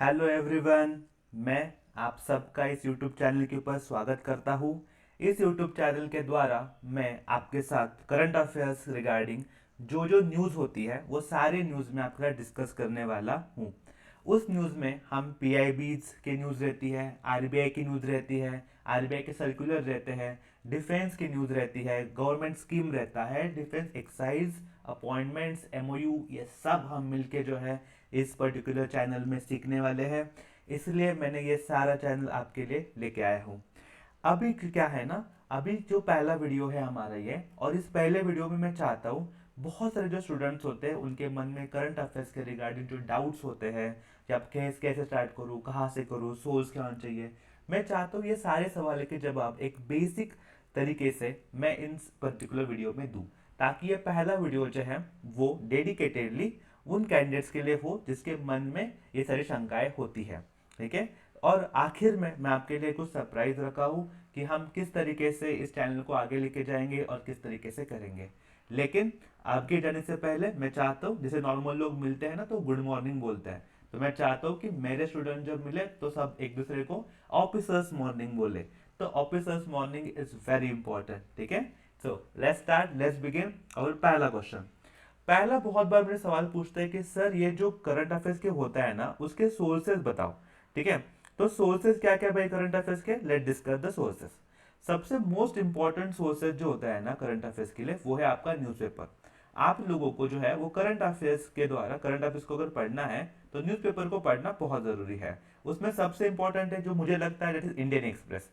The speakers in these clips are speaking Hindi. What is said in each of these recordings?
Hello everyone. मैं आप सबका इस यूट्यूब चैनल के ऊपर स्वागत करता हूँ। इस यूट्यूब चैनल के द्वारा मैं आपके साथ करंट अफेयर्स रिगार्डिंग जो जो न्यूज़ होती है वो सारे न्यूज़ में आपके साथ डिस्कस करने वाला हूँ। उस न्यूज़ में हम पीआईबीज की न्यूज़ रहती है, आरबीआई की न्यूज़ रहती है, आरबीआई के सर्कुलर रहते हैं, डिफेंस की न्यूज़ रहती है, गवर्नमेंट स्कीम रहता है, डिफेंस एक्साइज, अपॉइंटमेंट्स, एमओयू, ये सब हम मिलके जो है इस पर्टिकुलर चैनल में सीखने वाले हैं। इसलिए मैंने ये सारा चैनल आपके लिए लेके आया हूँ। अभी क्या है ना, अभी जो पहला वीडियो है हमारा ये, और इस पहले वीडियो में मैं चाहता हूँ बहुत सारे जो स्टूडेंट्स होते हैं उनके मन में करंट अफेयर्स के रिगार्डिंग जो डाउट्स होते हैं कि अब कैसे स्टार्ट करूँ, कहाँ से करूँ, सोर्स क्या होना चाहिए, मैं चाहता हूँ ये सारे सवालों के जवाब एक बेसिक तरीके से मैं इन पर्टिकुलर वीडियो में दूँ, ताकि ये पहला वीडियो जो है वो डेडिकेटेडली उन कैंडिडेट्स के लिए हो जिसके मन में ये सारी शंकाएं होती है। ठीक है। और आखिर में मैं आपके लिए कुछ सरप्राइज रखा हूँ कि हम किस तरीके से इस चैनल को आगे लेके जाएंगे और किस तरीके से करेंगे। लेकिन आगे जाने से पहले मैं चाहता हूँ, जैसे नॉर्मल लोग मिलते हैं ना तो गुड मॉर्निंग बोलते हैं, तो मैं चाहता हूँ कि मेरे स्टूडेंट जब मिले तो सब एक दूसरे को ऑफिसर्स मॉर्निंग बोले। तो officers morning is very important. ठीक है। So let's start, let's begin. और पहला क्वेश्चन, पहला बहुत बार मेरे सवाल पूछते हैं कि सर ये जो करंट अफेयर्स के होता है ना उसके सोर्सेज बताओ। ठीक है। तो सोर्सेज क्या क्या भाई करंट अफेयर्स के, लेट डिस्कस द सोर्सेज। सबसे मोस्ट इंपॉर्टेंट सोर्सेज जो होता है ना करंट अफेयर्स के लिए वो है आपका न्यूज़पेपर। आप लोगों को जो है वो करंट अफेयर्स के द्वारा, करंट अफेयर्स को अगर पढ़ना है तो न्यूज़पेपर को पढ़ना बहुत जरूरी है। उसमें सबसे इंपॉर्टेंट है जो मुझे लगता है, दैट इज इंडियन एक्सप्रेस।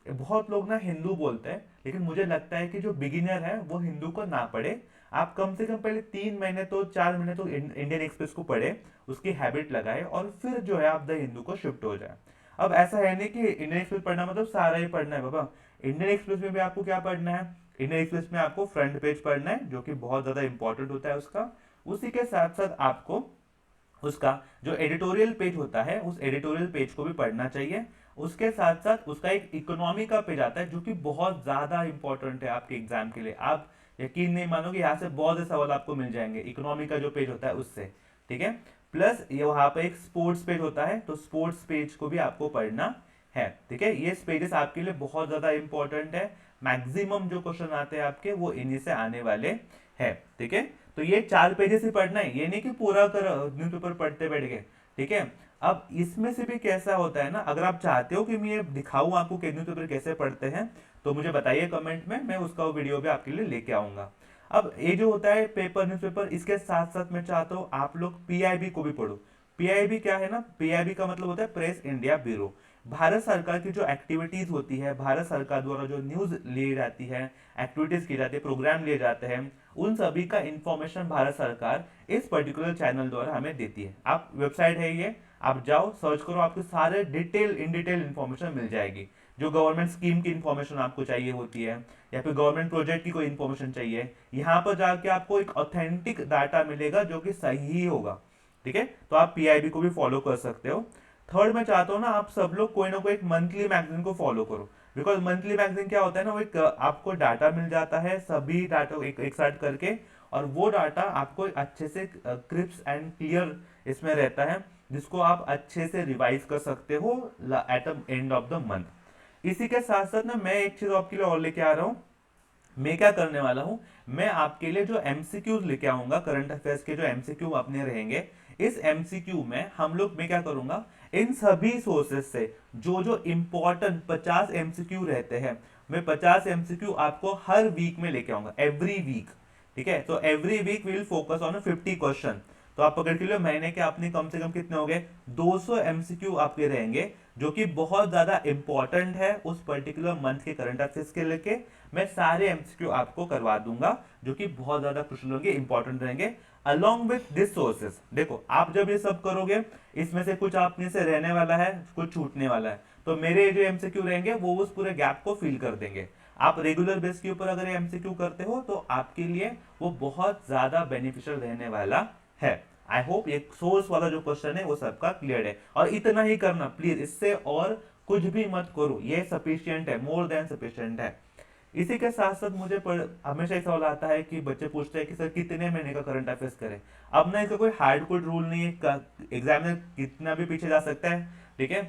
बहुत लोग ना हिंदू बोलते हैं, लेकिन मुझे लगता है कि जो बिगिनर है वो हिंदू को ना पढ़े। आप कम से कम पहले 3 महीने तो 4 महीने तो इंडियन एक्सप्रेस को पढ़े, उसकी हैबिट लगाए, और फिर जो है आप द हिंदू को शिफ्ट हो जाए। अब ऐसा है नहीं कि इंडियन एक्सप्रेस पढ़ना मतलब सारा ही पढ़ना है बाबा। इंडियन एक्सप्रेस में भी आपको क्या पढ़ना है, इंडियन एक्सप्रेस में आपको फ्रंट पेज पढ़ना है जो कि बहुत ज्यादा इंपॉर्टेंट होता है उसका। उसी के साथ साथ आपको उसका जो एडिटोरियल पेज होता है उस एडिटोरियल पेज को भी पढ़ना चाहिए। उसके साथ साथ उसका एक इकोनॉमी का पेज आता है जो कि बहुत ज्यादा इंपॉर्टेंट है आपके एग्जाम के लिए। आप यकीन नहीं मानोगे, यहाँ से बहुत से सवाल आपको मिल जाएंगे इकोनॉमी का जो पेज होता है उससे। ठीक है। प्लस ये वहां पे एक स्पोर्ट्स पेज होता है, तो स्पोर्ट्स पेज को भी आपको पढ़ना है। ठीक है। ये पेजेस आपके लिए बहुत ज्यादा इंपॉर्टेंट है। मैक्सिमम जो क्वेश्चन आते हैं आपके वो इन्हीं से आने वाले हैं। ठीक है। तो ये 4 पेजेस ही पढ़ना है, ये नहीं कि पूरा कर न्यूज़पेपर पढ़ते बैठ गए। ठीक है। अब इसमें से भी कैसा होता है ना, अगर आप चाहते हो कि मैं ये दिखाऊं आपको कि न्यूज़पेपर कैसे पढ़ते हैं तो मुझे बताइए कमेंट में, मैं उसका वीडियो भी आपके लिए लेके आऊंगा। अब ये जो होता है पेपर न्यूज़पेपर, इसके साथ साथ मैं चाहता हूँ आप लोग पीआईबी को भी पढ़ो। पीआईबी क्या है ना, पीआईबी का मतलब होता है प्रेस इंडिया ब्यूरो। भारत सरकार की जो एक्टिविटीज होती है, भारत सरकार द्वारा जो न्यूज ली जाती है, एक्टिविटीज की जाती है, प्रोग्राम लिए जाते हैं, उन सभी का इंफॉर्मेशन भारत सरकार इस पर्टिकुलर चैनल द्वारा हमें देती है। आप वेबसाइट है ये, आप जाओ सर्च करो, आपको सारे डिटेल इन डिटेल इंफॉर्मेशन मिल जाएगी। जो गवर्नमेंट स्कीम की इंफॉर्मेशन आपको चाहिए होती है या फिर गवर्नमेंट प्रोजेक्ट की कोई इंफॉर्मेशन चाहिए, यहाँ पर जाके आपको एक ऑथेंटिक डाटा मिलेगा जो कि सही होगा। ठीक है। तो आप पीआईबी को भी फॉलो कर सकते हो। थर्ड मैं चाहता हूँ ना आप सब लोग कोई ना कोई एक मंथली मैगजीन को फॉलो करो। बिकॉज मंथली मैगजीन क्या होता है ना, वो एक आपको डाटा मिल जाता है, सभी डाटा एक साथ करके, और वो डाटा आपको अच्छे से क्रिप्स एंड क्लियर इसमें रहता है, जिसको आप अच्छे से रिवाइज कर सकते हो at the end of the month. इसी के साथ साथ ना मैं एक चीज आपके लिए और लेके आ रहा हूँ। मैं क्या करने वाला हूं, मैं आपके लिए जो एमसीक्यूज लेके आऊंगा, करंट अफेयर्स के जो एमसीक्यू अपने रहेंगे, इस एमसीक्यू में हम लोग, मैं क्या करूंगा, इन सभी सोर्सेज से जो जो इंपॉर्टेंट 50 एमसीक्यू रहते हैं, मैं 50 एमसीक्यू आपको हर वीक में लेके आऊंगा, एवरी वीक। ठीक है। तो every week will focus on 50 question. तो आप पकड़ के लो महीने के अपने कम से कम कितने हो गए, 200 एमसीक्यू आपके रहेंगे जो कि बहुत ज्यादा इंपॉर्टेंट है उस पर्टिकुलर मंथ के करंट अफेयर्स के लेके। मैं सारे एमसीक्यू आपको करवा दूंगा जो कि बहुत ज्यादा क्वेश्चन होंगे, इंपॉर्टेंट रहेंगे, अलोंग विथ दिस सोर्सेस। देखो आप जब ये सब करोगे, इसमें से कुछ आपने से रहने वाला है, कुछ छूटने वाला है, तो मेरे जो एमसीक्यू रहेंगे वो उस पूरे गैप को फिल कर देंगे। आप रेगुलर बेस के ऊपर अगर एमसीक्यू करते हो तो आपके लिए वो बहुत ज्यादा बेनिफिशियल रहने वाला है। आई होप ये सोर्स वाला जो क्वेश्चन है वो सबका क्लियर है। और इतना ही करना प्लीज, इससे और कुछ भी मत करो, ये सफिशियंट है, मोर देन सफिशियंट है। इसी के साथ साथ हमेशा एक सवाल आता है कि बच्चे पूछते हैं कि सर कितने महीने का करंट अफेयर्स करें। अब ना इसका कोई हार्ड कोड रूल नहीं है, एग्जामिनर कितना भी पीछे जा सकता है, ठीक है।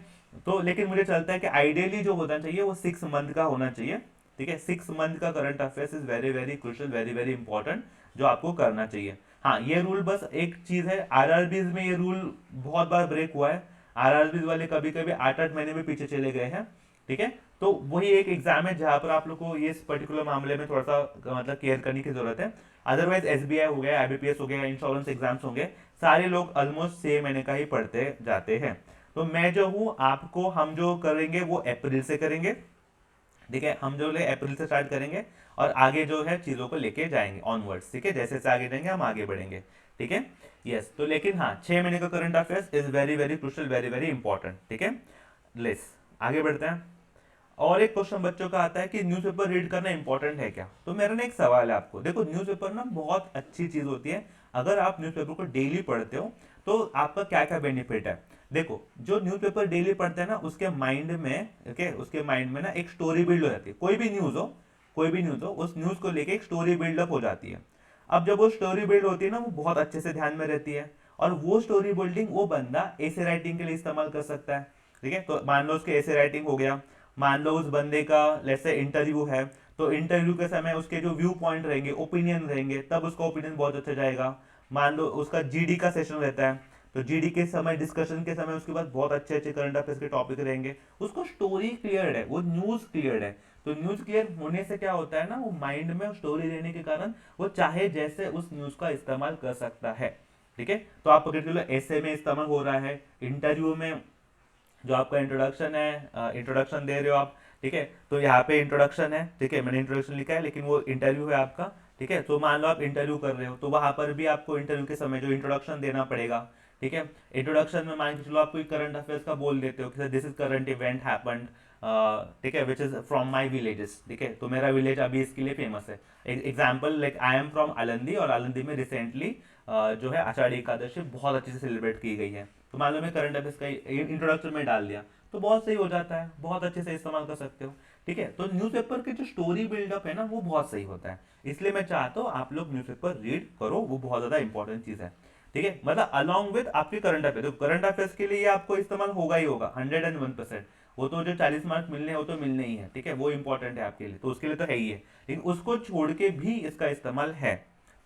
तो लेकिन मुझे चलता है कि आइडियली जो होना चाहिए वो 6 मंथ का होना चाहिए, ठीक है। 6 मंथ का current affairs is very very crucial, very very important, जो आपको करना चाहिए। हाँ, ये रूल बस एक चीज है, आरआरबीज में ये रूल बहुत बार ब्रेक हुआ है। आरआरबीज वाले कभी कभी 8-8 महीने में पीछे चले गए हैं, ठीक है। तो वही एक एग्जाम है जहां पर आप लोग को ये इस पर्टिकुलर मामले में थोड़ा सा मतलब केयर करने की जरूरत है। अदरवाइज एसबीआई हो गया, आईबीपीएस हो गया, इंश्योरेंस एग्जाम्स होंगे, सारे लोग ऑलमोस्ट 6 महीने का ही पढ़ते जाते हैं। तो मैं जो हूँ आपको, हम जो करेंगे वो अप्रैल से करेंगे, ठीक है। हम जो अप्रैल से स्टार्ट करेंगे और आगे जो है चीजों को लेके जाएंगे ऑनवर्ड्स, ठीक है। जैसे जैसे आगे जाएंगे हम आगे बढ़ेंगे, ठीक है। यस, तो लेकिन हाँ, 6 महीने का current affairs is very very crucial, very very important, ठीक है। लेस आगे बढ़ते हैं। और एक क्वेश्चन बच्चों का आता है कि न्यूज़पेपर रीड करना इंपॉर्टेंट है क्या। तो मेरा ना एक सवाल है आपको, देखो न्यूज़पेपर ना बहुत अच्छी चीज होती है। अगर आप न्यूज़पेपर को डेली पढ़ते हो तो आपका क्या क्या बेनिफिट है। देखो, जो न्यूज़पेपर डेली पढ़ते हैं ना, उसके माइंड में, ओके, उसके माइंड में ना एक स्टोरी बिल्ड हो जाती है। कोई भी न्यूज हो, उस न्यूज को लेके एक स्टोरी बिल्डअप हो जाती है। अब जब वो स्टोरी बिल्ड होती है ना, वो बहुत अच्छे से ध्यान में रहती है। और वो स्टोरी बिल्डिंग वो बंदा ऐसे राइटिंग के लिए इस्तेमाल कर सकता है, ठीक है। तो मान लो उसके ऐसे राइटिंग हो गया, मान लो उस बंदे का जैसे इंटरव्यू है, तो इंटरव्यू के समय उसके जो व्यू पॉइंट रहेंगे, ओपिनियन रहेंगे, तब उसका ओपिनियन बहुत अच्छा जाएगा। मान लो उसका जीडी का सेशन रहता है, तो जीडी के समय, डिस्कशन के समय उसके पास बहुत अच्छे अच्छे करंट अफेयर्स के टॉपिक रहेंगे। उसको स्टोरी क्लियर है, वो न्यूज क्लियर है। तो न्यूज क्लियर होने से क्या होता है ना, वो माइंड में स्टोरी रहने के कारण वो चाहे जैसे उस न्यूज का इस्तेमाल कर सकता है, ठीक है। तो आप पकड़ लो, ऐसे में इस्तेमाल हो रहा है, इंटरव्यू में जो आपका इंट्रोडक्शन है, इंट्रोडक्शन दे रहे हो आप, ठीक है। तो यहाँ पे इंट्रोडक्शन है, ठीक है, मैंने इंट्रोडक्शन लिखा है, लेकिन वो इंटरव्यू है आपका, ठीक है। तो मान लो आप इंटरव्यू कर रहे हो, तो वहां पर भी आपको इंटरव्यू के समय जो इंट्रोडक्शन देना पड़ेगा, ठीक है। इंट्रोडक्शन में मान के चलो आप कोई करंट अफेयर्स का बोल देते हो कि this is current event happened, ठीक है, which is from my villages, ठीक है। तो मेरा विलेज अभी इसके लिए फेमस है। Example, like I am from Alandi, और आलंदी में रिसेंटली जो है आषाढ़ी एकादशी बहुत अच्छे से सेलिब्रेट की गई है। तो मान लो मैं करंट अफेयर्स का इंट्रोडक्शन में डाल दिया, तो बहुत सही हो जाता है, बहुत अच्छे से इस्तेमाल कर सकते हो, ठीक है। तो न्यूज़पेपर की जो स्टोरी बिल्डअप है ना, वो बहुत सही होता है। इसलिए मैं चाहता हूँ आप लोग न्यूज़पेपर रीड करो, वो बहुत ज्यादा इंपॉर्टेंट चीज है, ठीक है। मतलब अलॉन्ग विद आपके करंट अफेयर, तो करंट अफेयर्स के लिए आपको इस्तेमाल होगा ही होगा 101%। वो तो जो 40 मार्क मिलने हैं वो तो मिलने ही है, ठीक है, वो इंपॉर्टेंट है आपके लिए, तो उसके लिए तो है ही है। लेकिन उसको छोड़ के भी इसका इस्तेमाल है।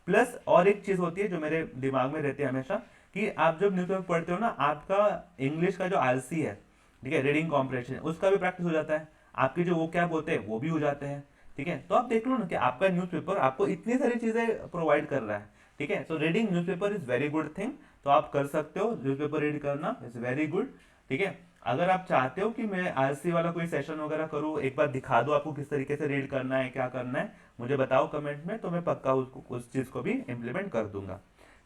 प्लस और एक चीज होती है जो मेरे दिमाग में रहती है हमेशा, कि आप जब न्यूज़पेपर पढ़ते हो ना, आपका इंग्लिश का जो आलसी है, ठीक है, रीडिंग कॉम्प्रिहेंशन, उसका भी प्रैक्टिस हो जाता है। आपके जो वो क्या बोलते हैं वो भी हो जाते हैं, ठीक है। तो आप देख लो ना कि आपका न्यूज़पेपर आपको इतनी सारी चीजें प्रोवाइड कर रहा है, ठीक है। So reading newspaper is very good thing. तो आप कर सकते हो, न्यूज़पेपर रीड करना इज वेरी गुड, ठीक है। अगर आप चाहते हो कि मैं आलसी वाला कोई सेशन वगैरह करूँ, एक बार दिखा दो आपको किस तरीके से रीड करना है, क्या करना है, मुझे बताओ कमेंट में, तो मैं पक्का उस चीज को भी इम्प्लीमेंट कर दूंगा।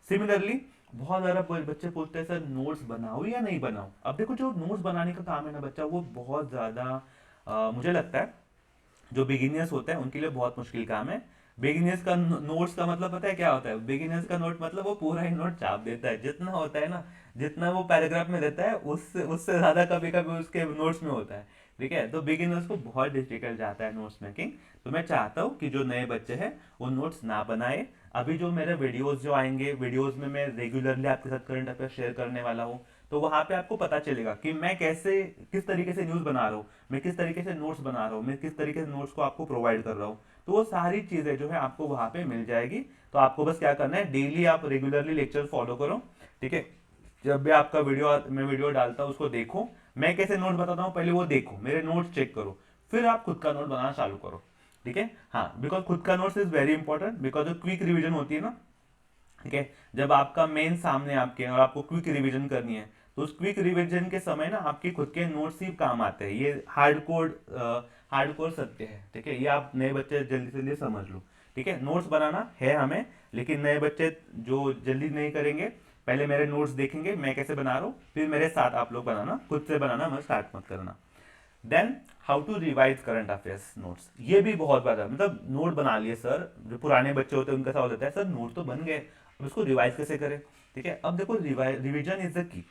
सिमिलरली बहुत ज्यादा बच्चे पूछते हैं, सर नोट्स बनाओ या नहीं बनाओ। अब देखो, जो नोट्स बनाने का काम है ना बच्चा, वो बहुत ज्यादा मुझे लगता है जो बिगिनर्स होते हैं उनके लिए बहुत मुश्किल काम है। बिगिनर्स का नोट्स का मतलब पता है क्या होता है। बिगिनर्स का नोट मतलब वो पूरा ही नोट छाप देता है, जितना होता है ना, जितना वो पैराग्राफ में देता है उससे उससे ज्यादा कभी कभी उसके नोट्स में होता है, ठीक है। तो बिगिनर्स को बहुत डिफिकल्ट जाता है नोट्स मेकिंग। तो मैं चाहता हूँ कि जो नए बच्चे हैं वो नोट्स ना बनाए। अभी जो मेरे वीडियोस जो आएंगे, वीडियोस में मैं रेगुलरली आपके साथ करंट अफेयर शेयर करने वाला हूँ। तो वहां पे आपको पता चलेगा कि मैं कैसे, किस तरीके से न्यूज बना रहा हूँ, मैं किस तरीके से नोट्स बना रहा हूँ, मैं किस तरीके से नोट्स को आपको प्रोवाइड कर रहा हूँ। तो वो सारी चीजें जो है आपको वहां पे मिल जाएगी। तो आपको बस क्या करना है, डेली आप रेगुलरली लेक्चर फॉलो करो, ठीक है। जब भी आपका मैं वीडियो डालता हूँ उसको देखो, मैं कैसे नोट बताता हूँ पहले वो देखो, मेरे नोट्स चेक करो, फिर आप खुद का नोट बनाना चालू करो, ठीक है। हाँ, बिकॉज खुद का notes is very important, because quick revision होती है ना, ठीक है। जब आपका मेन सामने आपके और आपको क्विक रिवीजन करनी है, तो उस क्विक रिवीजन के समय ना आपके खुद के नोट्स ही काम आते हैं। ये हार्ड कोर सत्य है, ठीक है। ये आप नए बच्चे जल्दी से जल्दी समझ लो, ठीक है। नोट्स बनाना है हमें, लेकिन नए बच्चे जो जल्दी नहीं करेंगे, पहले मेरे नोट्स देखेंगे मैं कैसे बना रहा हूँ, फिर मेरे साथ आप लोग बनाना, खुद से बनाना मत स्टार्ट मत करना। Then how to revise current affairs notes, ये भी बहुत बड़ा, मतलब नोट बना लिए सर, जो पुराने बच्चे होते हैं उनका सवाल होता है, सर नोट तो बन गए, अब इसको रिवाइज कैसे करें, ठीक है। अब देखो, रिविजन इज द की।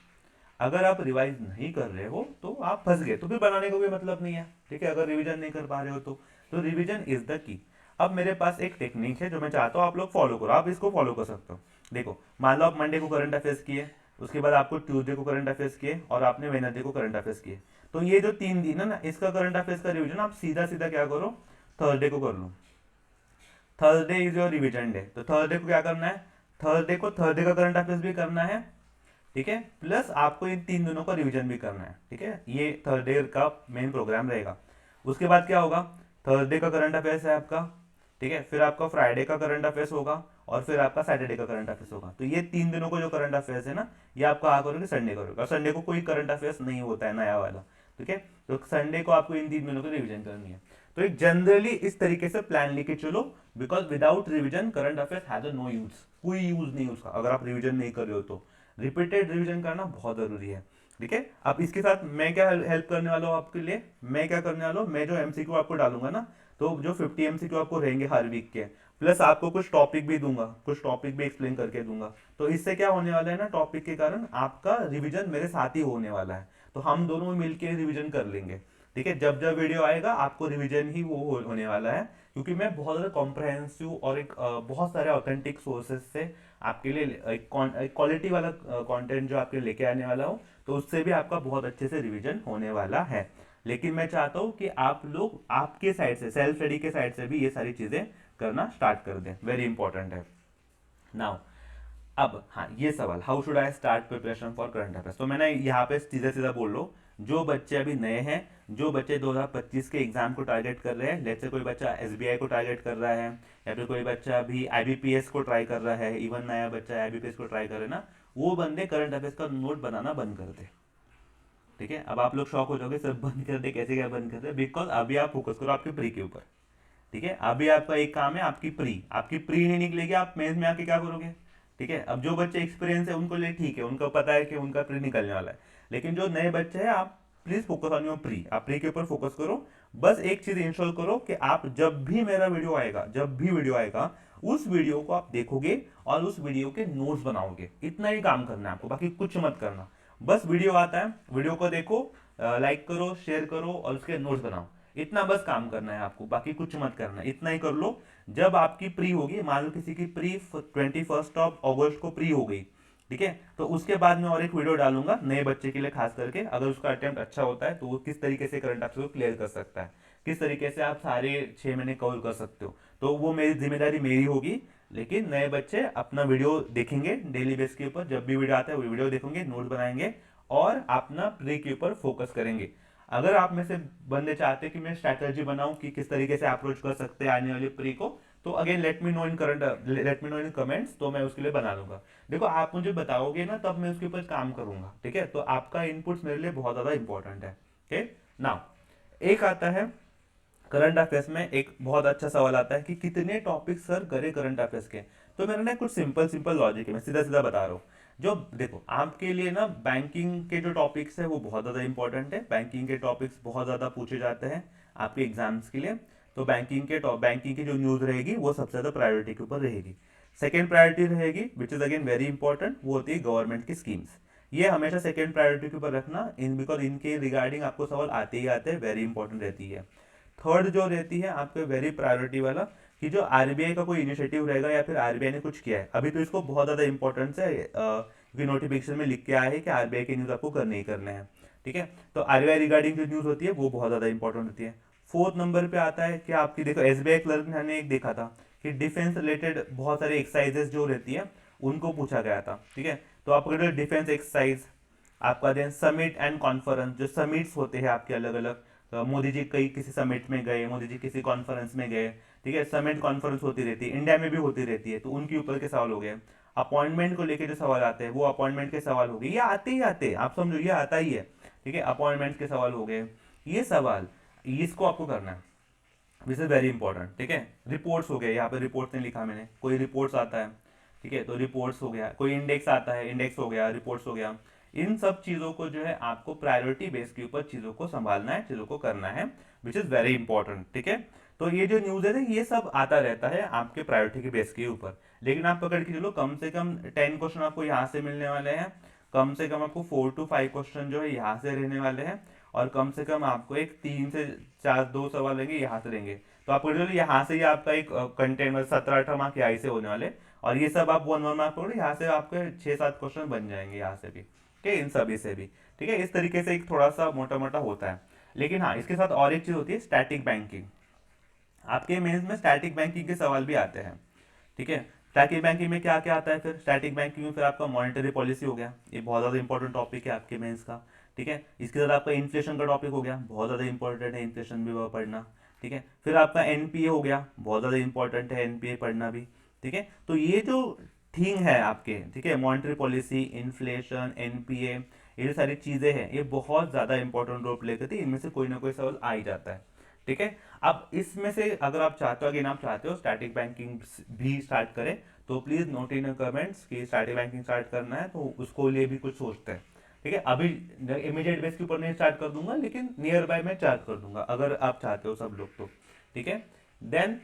अगर आप रिवाइज नहीं कर रहे हो तो आप फंस गए, तो फिर बनाने का कोई मतलब नहीं है, ठीक है, अगर रिवीजन नहीं कर पा रहे हो तो। तो रिवीजन इज द की। अब मेरे पास एक टेक्निक है जो मैं चाहता हूँ आप लोग फॉलो करो, आप इसको फॉलो कर सकते हो। देखो, मान लो आप मंडे को करंट अफेयर्स किए, उसके बाद आपको ट्यूसडे को करंट अफेयर्स किए और आपने वेडनेसडे को करंट अफेयर्स किए, तो ये जो 3 दिन है ना, इसका करंट अफेयर्स का रिवीजन आप सीधा सीधा क्या करो, थर्सडे को कर लो। Thursday is your revision day, तो थर्सडे को क्या करना है, थर्सडे का करंट अफेयर्स भी करना है, ठीक है, प्लस आपको इन 3 दिनों का रिवीजन भी करना है, ठीक है, ये थर्सडे का मेन प्रोग्राम रहेगा। उसके बाद क्या होगा, थर्सडे का करंट अफेयर्स है आपका, ठीक है, फिर आपका फ्राइडे का करंट अफेयर्स होगा और फिर आपका सैटरडे का करंट अफेयर्स होगा। तो ये 3 दिनों को जो करंट अफेयर्स है ना, ये आपका आ करोगे संडे करोगे, और संडे को कोई करंट अफेयर्स नहीं होता है नया वाला, ठीक है। तो संडे को आपको इन 3 दिनों को रिवीजन करनी है। तो एक जनरली इस तरीके से प्लान लेके चलो, because without revision current affairs has no use, कोई यूज नहीं उसका अगर आप रिवीजन नहीं कर रहे हो। तो रिपीटेड रिवीजन करना बहुत जरूरी है, ठीक है। अब इसके साथ मैं क्या हेल्प करने वाला हूँ आपके लिए, मैं क्या करने वाला हूँ, मैं जो एमसीक्यू आपको डालूंगा ना, तो जो 50 एमसीक्यू आपको रहेंगे हर वीक के, प्लस आपको कुछ टॉपिक भी दूंगा, कुछ टॉपिक भी एक्सप्लेन करके दूंगा। तो इससे क्या होने वाला है ना, टॉपिक के कारण आपका रिवीजन मेरे साथ ही होने वाला है, तो हम दोनों मिलकर रिवीजन कर लेंगे, ठीक है। जब जब वीडियो आएगा आपको रिवीजन ही वो होने वाला है, क्योंकि मैं बहुत ज़्यादा कॉम्प्रहेंसिव और एक बहुत सारे ऑथेंटिक सोर्सेज से आपके लिए एक क्वालिटी वाला कंटेंट जो आपके लिए लेके आने वाला हूँ, तो उससे भी आपका बहुत अच्छे से रिवीजन होने वाला है। लेकिन मैं चाहता हूँ कि आप लोग आपके साइड से, सेल्फ स्टडी के साइड से भी ये सारी चीज़ें करना स्टार्ट कर दें, वेरी इंपॉर्टेंट है। नाउ, अब हाँ, ये सवाल, how should I start preparation for current affairs, तो मैंने यहाँ पे सीधा सीधा बोल लो, जो बच्चे अभी नए हैं, जो बच्चे 2025 के एग्जाम को टारगेट कर रहे हैं, लेट्स से कोई बच्चा एसबीआई को टारगेट कर रहा है, या फिर कोई बच्चा अभी आईबीपीएस को ट्राई कर रहा है, इवन नया बच्चा आईबीपीएस को ट्राई कर रहे हैं ना, वो बंदे करंट अफेयर्स का नोट बनाना बंद कर दे, ठीक है। अब आप लोग शॉक हो जाओगे, सर बंद कर दे, कैसे क्या बंद कर दे, बिकॉज अभी आप फोकस करो आपके प्री के ऊपर, ठीक है। अभी आपका एक काम है, आपकी प्री नहीं निकलेगी, आप मेंस में आके क्या करोगे, ठीक है। अब जो बच्चे एक्सपीरियंस है उनको लिए ठीक है, उनको पता है कि उनका प्री निकलने वाला है, लेकिन जो नए बच्चे हैं, आप please focus on your pre, आप प्री के ऊपर फोकस करो। बस एक चीज इंश्योर करो कि आप जब भी मेरा वीडियो आएगा, जब भी वीडियो आएगा, उस वीडियो को आप देखोगे और उस वीडियो के नोट्स बनाओगे, इतना ही काम करना है आपको, बाकी कुछ मत करना। बस वीडियो आता है, वीडियो को देखो, लाइक करो, शेयर करो और उसके नोट्स बनाओ, इतना बस काम करना है आपको, बाकी कुछ मत करना, इतना ही कर लो। जब आपकी प्री होगी, मान लो किसी की प्री 21 अगस्त को प्री हो गई, ठीक है, तो उसके बाद मैं और एक वीडियो डालूंगा नए बच्चे के लिए, खास करके अगर उसका अटेम्प्ट अच्छा होता है तो वो किस तरीके से करंट अफेयर्स को क्लियर कर सकता है, किस तरीके से आप सारे 6 महीने कवर कर सकते हो, तो वो मेरी जिम्मेदारी मेरी होगी। लेकिन नए बच्चे अपना वीडियो देखेंगे डेली बेस के ऊपर, जब भी वीडियो आता है वो वीडियो देखेंगे, नोट बनाएंगे और अपना प्री के ऊपर फोकस करेंगे। अगर आप में से बंदे चाहते हैं कि मैं स्ट्रैटेजी बनाऊं कि किस तरीके से अप्रोच कर सकते हैं आने वाली प्री को, तो अगेन लेट मी नो इन कमेंट्स, तो मैं उसके लिए बना लूंगा। देखो, आप मुझे बताओगे ना, तब मैं उसके ऊपर काम करूंगा, ठीक है। तो आपका इनपुट्स मेरे लिए बहुत ज्यादा इंपॉर्टेंट है, ठीक। नाउ, एक आता है करंट अफेयर्स में, एक बहुत अच्छा सवाल आता है कि कितने टॉपिक सर करे करंट अफेयर्स के। तो मेरा ना कुछ सिंपल सिंपल लॉजिक है, मैं सीधा सीधा बता रहा हूँ। जो देखो, आपके लिए ना बैंकिंग के जो टॉपिक्स है वो बहुत ज़्यादा इंपॉर्टेंट है, बैंकिंग के टॉपिक्स बहुत ज़्यादा पूछे जाते हैं आपके एग्जाम्स के लिए। तो बैंकिंग की जो न्यूज़ रहेगी वो सबसे ज़्यादा प्रायोरिटी के ऊपर रहेगी। सेकेंड प्रायोरिटी रहेगी, which is again very important, वो होती है गवर्नमेंट की स्कीम्स। ये हमेशा सेकेंड प्रायोरिटी के ऊपर रखना, इन बिकॉज इनके रिगार्डिंग आपको सवाल आते ही आते हैं, वेरी इंपॉर्टेंट रहती है। थर्ड जो रहती है आपके वेरी प्रायोरिटी वाला, कि जो आरबीआई का कोई इनिशिएटिव रहेगा या फिर आरबीआई ने कुछ किया है, अभी तो इसको बहुत ज़्यादा इंपॉर्टेंस है, क्योंकि नोटिफिकेशन में लिख के आया है कि आरबीआई के न्यूज़ आपको करने ही करने हैं, ठीक है। तो आरबीआई रिगार्डिंग जो न्यूज़ होती है वो बहुत ज़्यादा इंपॉर्टेंट होती है। फोर्थ नंबर पे आता है कि आपकी, देखो, एसबीआई क्लर्क ने एक देखा था कि डिफेंस रिलेटेड बहुत सारे एक्सरसाइजेस जो रहती है उनको पूछा गया था, ठीक है। तो आपको डिफेंस एक्सरसाइज, आपका देन समिट एंड कॉन्फ्रेंस, जो समिट्स होते हैं आपके अलग अलग, मोदी जी कई किसी समिट में गए, मोदी जी किसी कॉन्फ्रेंस में गए, ठीक है, समिट कॉन्फ्रेंस होती रहती है, इंडिया में भी होती रहती है, तो उनके ऊपर के सवाल हो गए। अपॉइंटमेंट को लेके जो सवाल आते हैं वो अपॉइंटमेंट के सवाल हो गए, ये आते ही आते हैं, आप समझो ये आता ही है, ठीक है। अपॉइंटमेंट के सवाल हो गए, ये सवाल, इसको आपको करना है, दिस इज वेरी इंपॉर्टेंट, ठीक है। रिपोर्ट्स हो गए, यहाँ पे रिपोर्ट्स नहीं लिखा मैंने, कोई रिपोर्ट्स आता है, ठीक है, तो रिपोर्ट्स हो गया, कोई इंडेक्स आता है, इंडेक्स हो गया, रिपोर्ट्स हो गया। इन सब चीजों को जो है आपको प्रायोरिटी बेस के ऊपर चीजों को संभालना है, चीजों को करना है, विच इज वेरी इंपॉर्टेंट, ठीक है। तो ये जो न्यूज है ये सब आता रहता है आपके प्रायोरिटी के बेस के ऊपर, लेकिन आप पकड़ के चलो कम से कम 10 क्वेश्चन आपको यहाँ से मिलने वाले हैं, कम से कम आपको 4 to 5 क्वेश्चन जो है यहाँ से रहने वाले हैं, और कम से कम आपको एक 3 से 4 2 सवाल लेंगे यहाँ से लेंगे। तो आप पर्टिकुलरली यहाँ से ही आपका एक कंटेंट में 17-18 मार्क यहाँ से होने वाले, और ये सब आप 1-1 मार्क पकड़ो, यहाँ से आपके 6-7 क्वेश्चन बन जाएंगे यहाँ से भी, ठीक है, इन सभी से भी, ठीक है। इस तरीके से एक थोड़ा सा मोटा मोटा होता है। लेकिन हाँ, इसके साथ और एक चीज होती है, स्टैटिक बैंकिंग। आपके मेंस में स्टैटिक बैंकिंग के सवाल भी आते हैं, ठीक है। स्टैटिक बैंकिंग में क्या क्या आता है फिर, स्टैटिक बैंकिंग में फिर आपका मॉनेटरी पॉलिसी हो गया, ये बहुत ज़्यादा इंपॉर्टेंट टॉपिक है आपके मेंस का, ठीक है। इसके साथ आपका इन्फ्लेशन का टॉपिक हो गया, बहुत ज़्यादा इंपॉर्टेंट है इन्फ्लेशन भी वो पढ़ना, ठीक है। फिर आपका एनपीए हो गया, बहुत ज़्यादा इंपॉर्टेंट है एनपीए पढ़ना भी, ठीक है। तो ये जो थिंग है आपके, ठीक है, मॉनेटरी पॉलिसी, इन्फ्लेशन, एनपीए, ये सारी चीज़ें हैं, ये बहुत ज़्यादा इंपॉर्टेंट रोल प्ले करती है, इनमें से कोई ना कोई सवाल आ ही जाता है, ठीक है। अब इसमें से अगर आप चाहते हो, अगेन आप चाहते हो स्टैटिक बैंकिंग भी स्टार्ट करें, तो प्लीज नोट इन कमेंट्स कि स्टैटिक बैंकिंग स्टार्ट करना है, तो उसको लिए भी कुछ सोचते हैं, ठीक है। अभी इमीडिएट बेस के ऊपर नहीं स्टार्ट कर दूंगा, लेकिन नियर बाय मैं स्टार्ट कर दूंगा अगर आप चाहते हो सब लोग तो, ठीक है। Then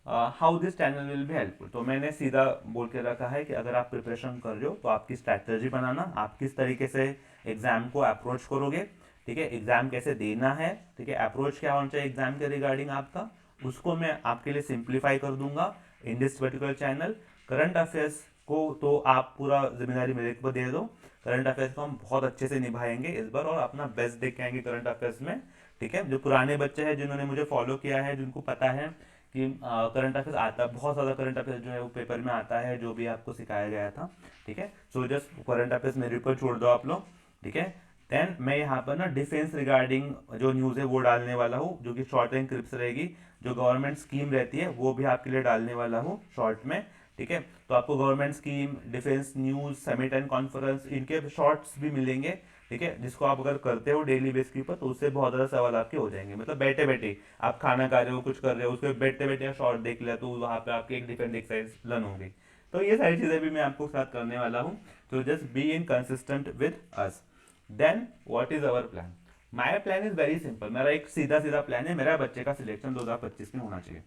how this channel will be helpful, तो मैंने सीधा बोल के रखा है कि अगर आप प्रिपरेशन कर रहे हो तो आपकी स्ट्रैटेजी बनाना, आप किस तरीके से एग्जाम को अप्रोच करोगे, ठीक है, एग्जाम कैसे देना है, ठीक है, अप्रोच क्या होना चाहिए एग्जाम के रिगार्डिंग आपका, उसको मैं आपके लिए सिंप्लीफाई कर दूंगा in this particular channel. Current affairs को तो आप पूरा जिम्मेदारी मेरे को दे दो, करंट अफेयर्स को हम बहुत अच्छे से निभाएंगे इस बार और अपना बेस्ट दे के आएंगे करंट अफेयर्स में, ठीक है। जो पुराने बच्चे हैं जिन्होंने मुझे फॉलो किया है, जिनको पता है कि करंट अफेयर्स आता है, बहुत ज़्यादा करंट अफेयर्स जो है वो पेपर में आता है, जो भी आपको सिखाया गया था, ठीक है। सो जस्ट करंट अफेयर्स मेरे ऊपर छोड़ दो आप लोग, ठीक है। देन मैं यहाँ पर ना डिफेंस रिगार्डिंग जो न्यूज़ है वो डालने वाला हूँ, जो कि शॉर्ट एंड क्लिप्स रहेगी, जो गवर्नमेंट स्कीम रहती है वो भी आपके लिए डालने वाला हूँ शॉर्ट में, ठीक है। तो आपको government scheme, defence news, summit and conference, इनके शॉर्ट्स भी मिलेंगे, ठीक है, जिसको आप अगर करते हो डेली बेस के ऊपर तो उससे बहुत ज़्यादा सवाल आपके हो जाएंगे, मतलब बैठे बैठे आप खाना खा रहे हो, कुछ कर रहे हो, उसको बैठते बैठे शॉर्ट देख लिया तो वहाँ पे आपकी एक डिफेंस एक्सरसाइज लर्न हो गई। तो ये सारी चीज़ें भी मैं आपको साथ करने वाला हूँ, तो just be in consistent with us. Then what is our plan, my plan is very simple, मेरा एक सीधा सीधा प्लान है, मेरा बच्चे का सिलेक्शन 2025 में होना चाहिए,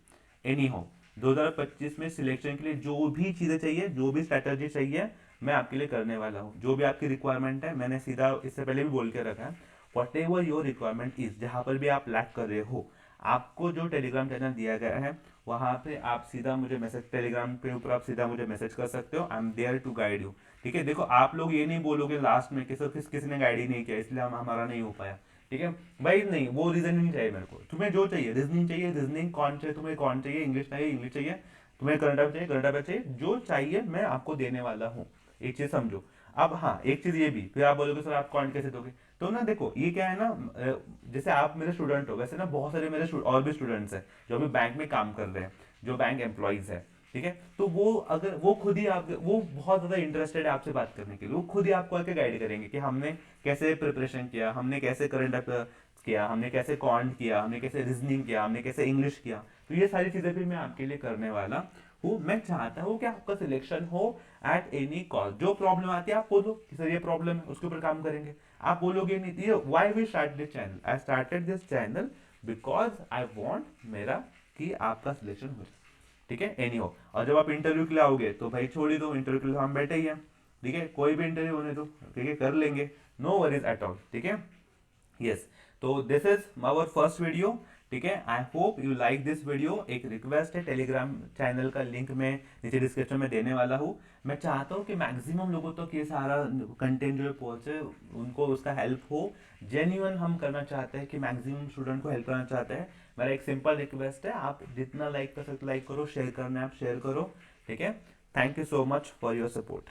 एनी हो 2025 में सिलेक्शन के लिए जो भी चीज़ें चाहिए, जो भी स्ट्रैटेजी चाहिए, मैं आपके लिए करने वाला हूँ। जो भी आपकी रिक्वायरमेंट है, मैंने सीधा इससे पहले भी बोल के रखा है, what ever your requirement is, जहाँ पर भी आप लैक कर रहे हो, आपको जो टेलीग्राम चैनल दिया गया है वहाँ पे आप सीधा मुझे मैसेज, टेलीग्राम पे ऊपर आप सीधा मुझे मैसेज कर सकते हो, I am there to guide you, ठीक है। देखो आप लोग ये नहीं बोलोगे लास्ट में कि सर किसी ने गाइड ही नहीं किया इसलिए हमारा नहीं हो पाया, ठीक है भाई, नहीं, वो रीजन नहीं चाहिए मेरे को, तुम्हें जो चाहिए, रीजनिंग चाहिए रीजनिंग, कौन चाहिए तुम्हें कौन चाहिए, इंग्लिश चाहिए इंग्लिश चाहिए, तुम्हें करंट अफेयर चाहिए करंट अफेयर चाहिए, जो चाहिए मैं आपको देने वाला हूँ, एक चीज समझो। अब हाँ, एक चीज ये भी, फिर आप बोलोगे सर आप कौन कैसे दोगे, तो ना देखो ये क्या है ना, जैसे आप मेरे स्टूडेंट हो, वैसे ना बहुत सारे मेरे और भी स्टूडेंट्स हैं जो अभी बैंक में काम कर रहे हैं, जो बैंक एम्प्लॉयज है, ठीक है। तो वो अगर वो खुद ही आप, वो बहुत ज़्यादा इंटरेस्टेड है आपसे बात करने के लिए, वो खुद ही आपको आके गाइड करेंगे कि हमने कैसे प्रिपरेशन किया, हमने कैसे करंट अफेयर किया, हमने कैसे कॉन्ट किया, हमने कैसे रीजनिंग किया, हमने कैसे इंग्लिश किया, तो ये सारी चीज़ें भी मैं आपके लिए करने वाला हूँ। मैं चाहता हूँ कि आपका सिलेक्शन हो एट एनी कॉस्ट। जो प्रॉब्लम आती है आप बोलो कि सर ये प्रॉब्लम है, उसके ऊपर काम करेंगे, आप बोलोगे नहीं तो ये why we start this channel, I started this channel because I want मेरा कि आपका सिलेक्शन हो, ठीक है, एनी हो। और जब आप इंटरव्यू के लिए आओगे तो भाई छोड़ ही दो, इंटरव्यू के लिए हम बैठे ही हैं, ठीक है, कोई भी इंटरव्यू होने दो, ठीक है, कर लेंगे, नो वरीज एट ऑल, ठीक है। यस, तो this is our first video, ठीक है। I hope you like this video. एक रिक्वेस्ट है, टेलीग्राम चैनल का लिंक मैं नीचे डिस्क्रिप्शन में देने वाला हूँ। मैं चाहता हूँ कि मैक्सिमम लोगों तक ये सारा कंटेंट जो है पहुंचे, उनको उसका हेल्प हो, जेन्युइन हम करना चाहते हैं कि मैक्सिमम स्टूडेंट को हेल्प करना चाहते हैं। मेरा एक सिंपल रिक्वेस्ट है, आप जितना लाइक कर सकते लाइक करो, शेयर करना है आप शेयर करो, ठीक है। Thank you so much for your support.